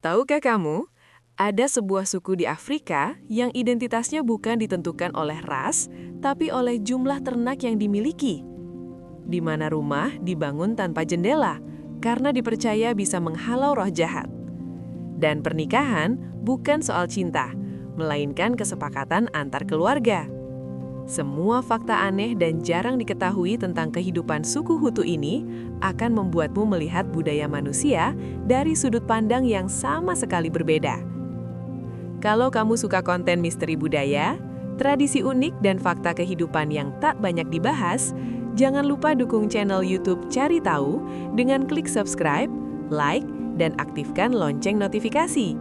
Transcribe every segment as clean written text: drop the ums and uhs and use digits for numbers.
Tahukah kamu, ada sebuah suku di Afrika yang identitasnya bukan ditentukan oleh ras, tapi oleh jumlah ternak yang dimiliki. Di mana rumah dibangun tanpa jendela, karena dipercaya bisa menghalau roh jahat. Dan pernikahan bukan soal cinta, melainkan kesepakatan antar keluarga. Semua fakta aneh dan jarang diketahui tentang kehidupan suku Hutu ini akan membuatmu melihat budaya manusia dari sudut pandang yang sama sekali berbeda. Kalau kamu suka konten misteri budaya, tradisi unik dan fakta kehidupan yang tak banyak dibahas, jangan lupa dukung channel YouTube Cari Tahu dengan klik subscribe, like, dan aktifkan lonceng notifikasi.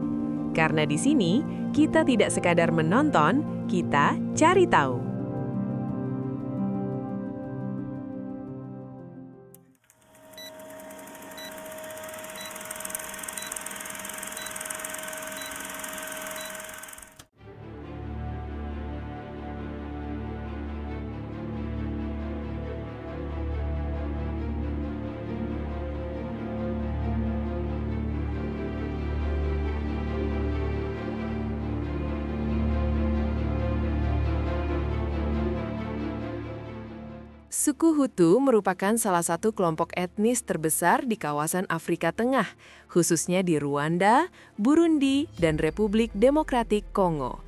Karena di sini, kita tidak sekadar menonton, kita cari tahu. Suku Hutu merupakan salah satu kelompok etnis terbesar di kawasan Afrika Tengah, khususnya di Rwanda, Burundi, dan Republik Demokratik Kongo.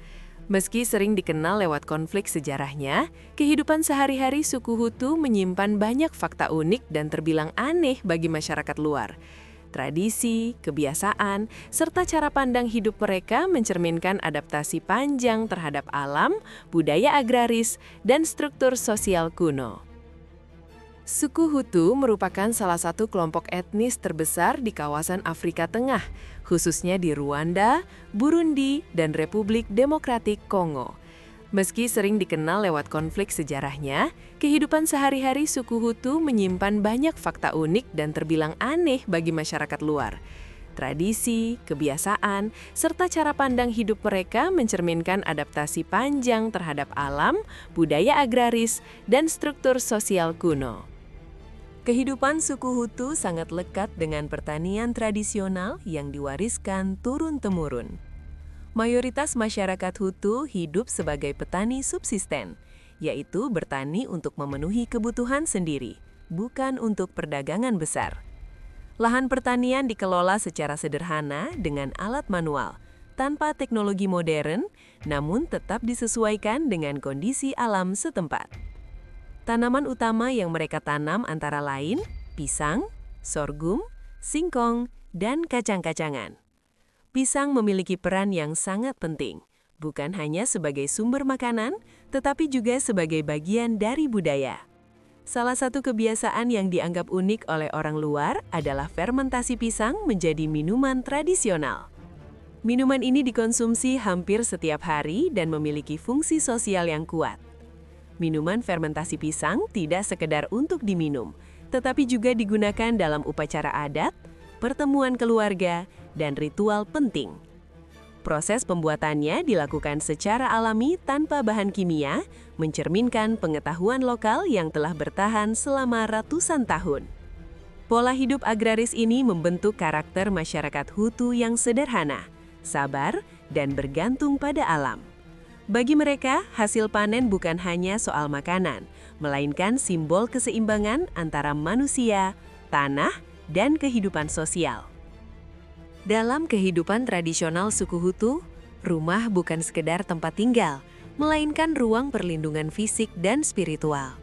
Meski sering dikenal lewat konflik sejarahnya, kehidupan sehari-hari suku Hutu menyimpan banyak fakta unik dan terbilang aneh bagi masyarakat luar. Tradisi, kebiasaan, serta cara pandang hidup mereka mencerminkan adaptasi panjang terhadap alam, budaya agraris, dan struktur sosial kuno. Suku Hutu merupakan salah satu kelompok etnis terbesar di kawasan Afrika Tengah, khususnya di Rwanda, Burundi, dan Republik Demokratik Kongo. Meski sering dikenal lewat konflik sejarahnya, kehidupan sehari-hari suku Hutu menyimpan banyak fakta unik dan terbilang aneh bagi masyarakat luar. Tradisi, kebiasaan, serta cara pandang hidup mereka mencerminkan adaptasi panjang terhadap alam, budaya agraris, dan struktur sosial kuno. Kehidupan suku Hutu sangat lekat dengan pertanian tradisional yang diwariskan turun-temurun. Mayoritas masyarakat Hutu hidup sebagai petani subsisten, yaitu bertani untuk memenuhi kebutuhan sendiri, bukan untuk perdagangan besar. Lahan pertanian dikelola secara sederhana dengan alat manual, tanpa teknologi modern, namun tetap disesuaikan dengan kondisi alam setempat. Tanaman utama yang mereka tanam antara lain pisang, sorghum, singkong, dan kacang-kacangan. Pisang memiliki peran yang sangat penting, bukan hanya sebagai sumber makanan, tetapi juga sebagai bagian dari budaya. Salah satu kebiasaan yang dianggap unik oleh orang luar adalah fermentasi pisang menjadi minuman tradisional. Minuman ini dikonsumsi hampir setiap hari dan memiliki fungsi sosial yang kuat. Minuman fermentasi pisang tidak sekedar untuk diminum, tetapi juga digunakan dalam upacara adat, pertemuan keluarga, dan ritual penting. Proses pembuatannya dilakukan secara alami tanpa bahan kimia, mencerminkan pengetahuan lokal yang telah bertahan selama ratusan tahun. Pola hidup agraris ini membentuk karakter masyarakat Hutu yang sederhana, sabar, dan bergantung pada alam. Bagi mereka, hasil panen bukan hanya soal makanan, melainkan simbol keseimbangan antara manusia, tanah, dan kehidupan sosial. Dalam kehidupan tradisional suku Hutu, rumah bukan sekedar tempat tinggal, melainkan ruang perlindungan fisik dan spiritual.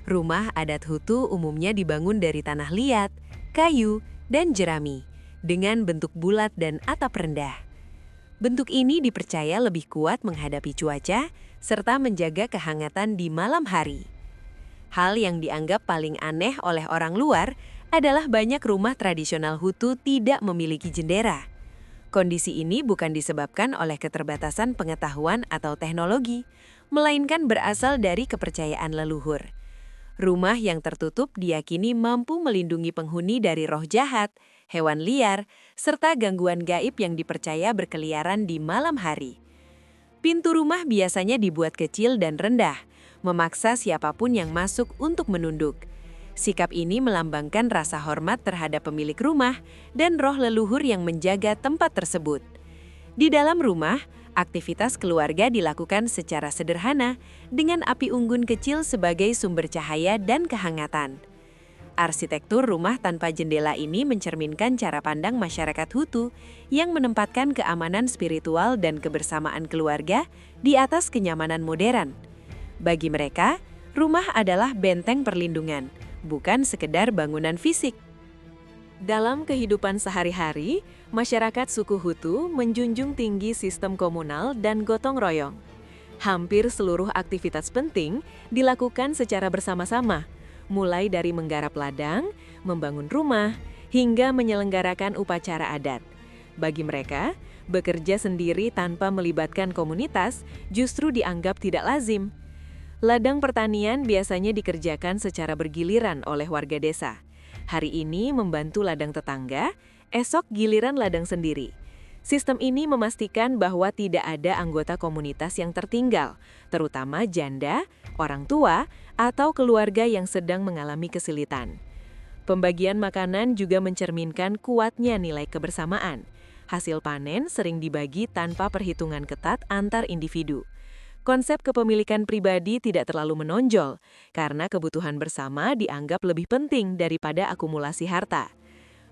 Rumah adat Hutu umumnya dibangun dari tanah liat, kayu, dan jerami, dengan bentuk bulat dan atap rendah. Bentuk ini dipercaya lebih kuat menghadapi cuaca, serta menjaga kehangatan di malam hari. Hal yang dianggap paling aneh oleh orang luar adalah banyak rumah tradisional Hutu tidak memiliki jendela. Kondisi ini bukan disebabkan oleh keterbatasan pengetahuan atau teknologi, melainkan berasal dari kepercayaan leluhur. Rumah yang tertutup diyakini mampu melindungi penghuni dari roh jahat, hewan liar, serta gangguan gaib yang dipercaya berkeliaran di malam hari. Pintu rumah biasanya dibuat kecil dan rendah, memaksa siapapun yang masuk untuk menunduk. Sikap ini melambangkan rasa hormat terhadap pemilik rumah dan roh leluhur yang menjaga tempat tersebut. Di dalam rumah, aktivitas keluarga dilakukan secara sederhana dengan api unggun kecil sebagai sumber cahaya dan kehangatan. Arsitektur rumah tanpa jendela ini mencerminkan cara pandang masyarakat Hutu yang menempatkan keamanan spiritual dan kebersamaan keluarga di atas kenyamanan modern. Bagi mereka, rumah adalah benteng perlindungan, bukan sekedar bangunan fisik. Dalam kehidupan sehari-hari, masyarakat suku Hutu menjunjung tinggi sistem komunal dan gotong royong. Hampir seluruh aktivitas penting dilakukan secara bersama-sama, mulai dari menggarap ladang, membangun rumah, hingga menyelenggarakan upacara adat. Bagi mereka, bekerja sendiri tanpa melibatkan komunitas justru dianggap tidak lazim. Ladang pertanian biasanya dikerjakan secara bergiliran oleh warga desa. Hari ini membantu ladang tetangga, esok giliran ladang sendiri. Sistem ini memastikan bahwa tidak ada anggota komunitas yang tertinggal, terutama janda, orang tua, atau keluarga yang sedang mengalami kesulitan. Pembagian makanan juga mencerminkan kuatnya nilai kebersamaan. Hasil panen sering dibagi tanpa perhitungan ketat antar individu. Konsep kepemilikan pribadi tidak terlalu menonjol, karena kebutuhan bersama dianggap lebih penting daripada akumulasi harta.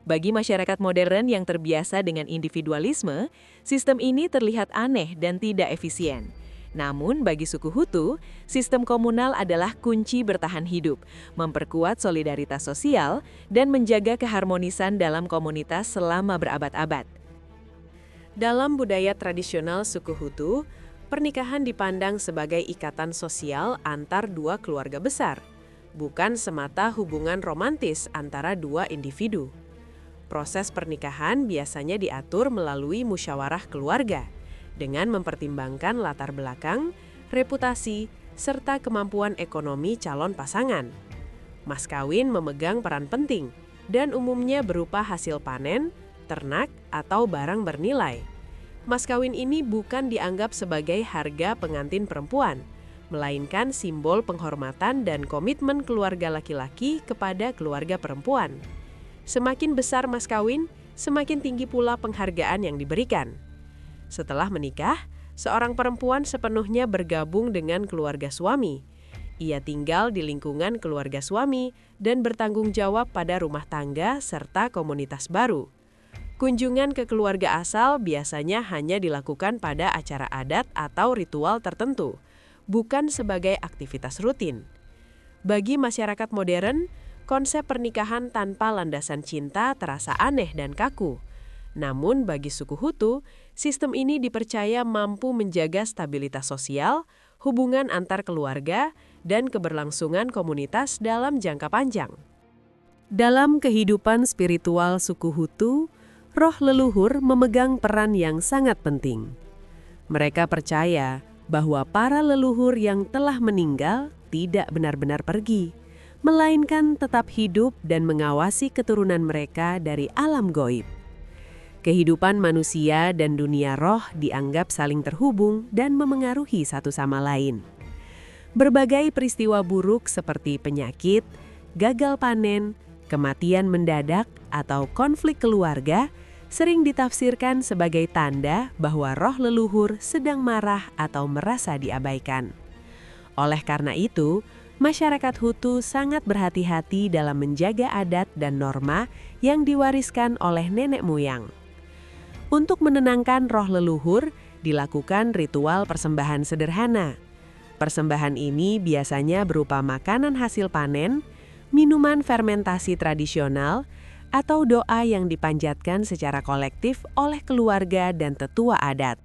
Bagi masyarakat modern yang terbiasa dengan individualisme, sistem ini terlihat aneh dan tidak efisien. Namun bagi suku Hutu, sistem komunal adalah kunci bertahan hidup, memperkuat solidaritas sosial, dan menjaga keharmonisan dalam komunitas selama berabad-abad. Dalam budaya tradisional suku Hutu, pernikahan dipandang sebagai ikatan sosial antar dua keluarga besar, bukan semata hubungan romantis antara dua individu. Proses pernikahan biasanya diatur melalui musyawarah keluarga, dengan mempertimbangkan latar belakang, reputasi, serta kemampuan ekonomi calon pasangan. Mas kawin memegang peran penting, dan umumnya berupa hasil panen, ternak, atau barang bernilai. Mas kawin ini bukan dianggap sebagai harga pengantin perempuan, melainkan simbol penghormatan dan komitmen keluarga laki-laki kepada keluarga perempuan. Semakin besar mas kawin, semakin tinggi pula penghargaan yang diberikan. Setelah menikah, seorang perempuan sepenuhnya bergabung dengan keluarga suami. Ia tinggal di lingkungan keluarga suami dan bertanggung jawab pada rumah tangga serta komunitas baru. Kunjungan ke keluarga asal biasanya hanya dilakukan pada acara adat atau ritual tertentu, bukan sebagai aktivitas rutin. Bagi masyarakat modern, konsep pernikahan tanpa landasan cinta terasa aneh dan kaku. Namun bagi suku Hutu, sistem ini dipercaya mampu menjaga stabilitas sosial, hubungan antar keluarga, dan keberlangsungan komunitas dalam jangka panjang. Dalam kehidupan spiritual suku Hutu, roh leluhur memegang peran yang sangat penting. Mereka percaya bahwa para leluhur yang telah meninggal tidak benar-benar pergi, melainkan tetap hidup dan mengawasi keturunan mereka dari alam gaib. Kehidupan manusia dan dunia roh dianggap saling terhubung dan memengaruhi satu sama lain. Berbagai peristiwa buruk seperti penyakit, gagal panen, kematian mendadak, atau konflik keluarga sering ditafsirkan sebagai tanda bahwa roh leluhur sedang marah atau merasa diabaikan. Oleh karena itu, masyarakat Hutu sangat berhati-hati dalam menjaga adat dan norma yang diwariskan oleh nenek moyang. Untuk menenangkan roh leluhur, dilakukan ritual persembahan sederhana. Persembahan ini biasanya berupa makanan hasil panen, minuman fermentasi tradisional, atau doa yang dipanjatkan secara kolektif oleh keluarga dan tetua adat.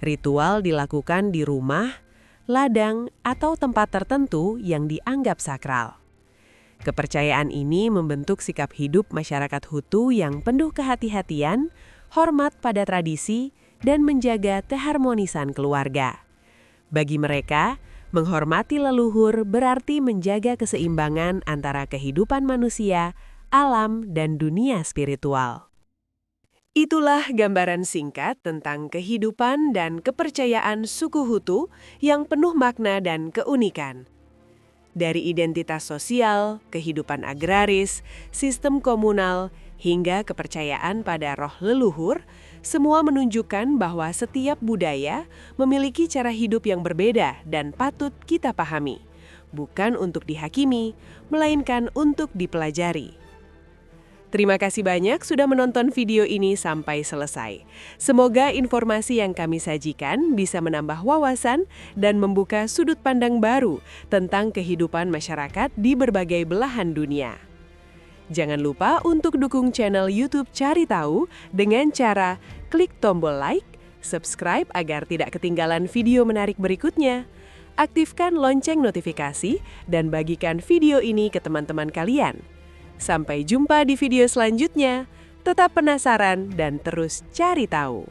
Ritual dilakukan di rumah, ladang, atau tempat tertentu yang dianggap sakral. Kepercayaan ini membentuk sikap hidup masyarakat Hutu yang penuh kehati-hatian, hormat pada tradisi, dan menjaga keharmonisan keluarga. Bagi mereka, menghormati leluhur berarti menjaga keseimbangan antara kehidupan manusia, alam, dan dunia spiritual. Itulah gambaran singkat tentang kehidupan dan kepercayaan suku Hutu yang penuh makna dan keunikan. Dari identitas sosial, kehidupan agraris, sistem komunal, hingga kepercayaan pada roh leluhur, semua menunjukkan bahwa setiap budaya memiliki cara hidup yang berbeda dan patut kita pahami. Bukan untuk dihakimi, melainkan untuk dipelajari. Terima kasih banyak sudah menonton video ini sampai selesai. Semoga informasi yang kami sajikan bisa menambah wawasan dan membuka sudut pandang baru tentang kehidupan masyarakat di berbagai belahan dunia. Jangan lupa untuk dukung channel YouTube Cari Tahu dengan cara klik tombol like, subscribe agar tidak ketinggalan video menarik berikutnya, aktifkan lonceng notifikasi, dan bagikan video ini ke teman-teman kalian. Sampai jumpa di video selanjutnya. Tetap penasaran dan terus cari tahu.